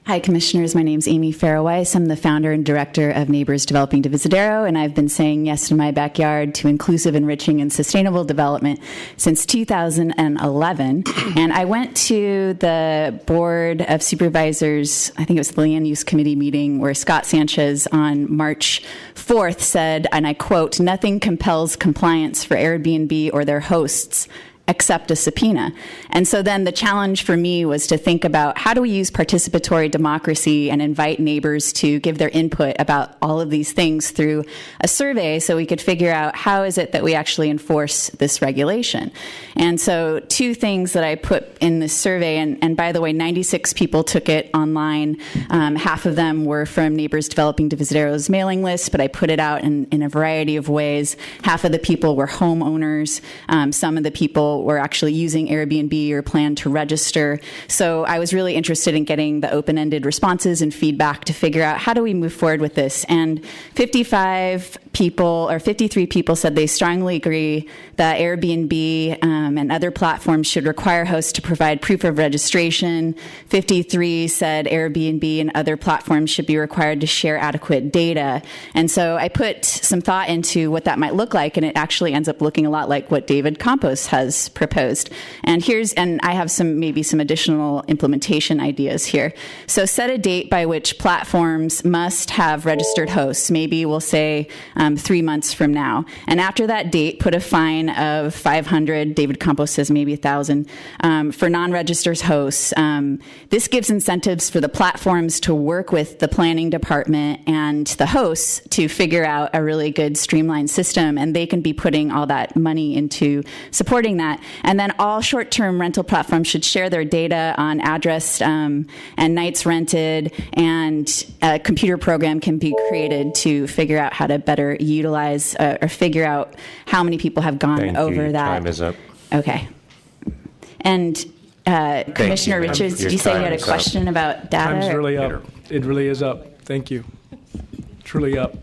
Hi, Commissioners. My name's Amy Fairway. I'm the founder and director of Neighbors Developing Divisadero, and I've been saying yes in my backyard to inclusive, enriching, and sustainable development since 2011. And I went to the Board of Supervisors, I think it was the Land Use Committee meeting, where Scott Sanchez on March 4th said, and I quote, "Nothing compels compliance for Airbnb or their hosts accept a subpoena." And so then the challenge for me was to think about how do we use participatory democracy and invite neighbors to give their input about all of these things through a survey so we could figure out how is it that we actually enforce this regulation. And so two things that I put in this survey, and by the way, 96 people took it online. Half of them were from Neighbors Developing Divisadero's mailing list, but I put it out in a variety of ways. Half of the people were homeowners. Some of the people were actually using Airbnb or plan to register. So I was really interested in getting the open-ended responses and feedback to figure out how do we move forward with this. And 53 people said they strongly agree that Airbnb and other platforms should require hosts to provide proof of registration. 53 said Airbnb and other platforms should be required to share adequate data. And so I put some thought into what that might look like, and it actually ends up looking a lot like what David Campos has proposed. And I have maybe some additional implementation ideas here. So set a date by which platforms must have registered hosts. Maybe we'll say 3 months from now. And after that date, put a fine of $500. David Campos says maybe $1,000 for non-registered hosts. This gives incentives for the platforms to work with the planning department and the hosts to figure out a really good streamlined system, and they can be putting all that money into supporting that. And then all short-term rental platforms should share their data on address and nights rented, and a computer program can be created to figure out how to better utilize or figure out how many people have gone over that. Time is up. Okay. And Commissioner Richards, did you say you had a question about data? Time's really up. It really is up. Thank you. Truly up.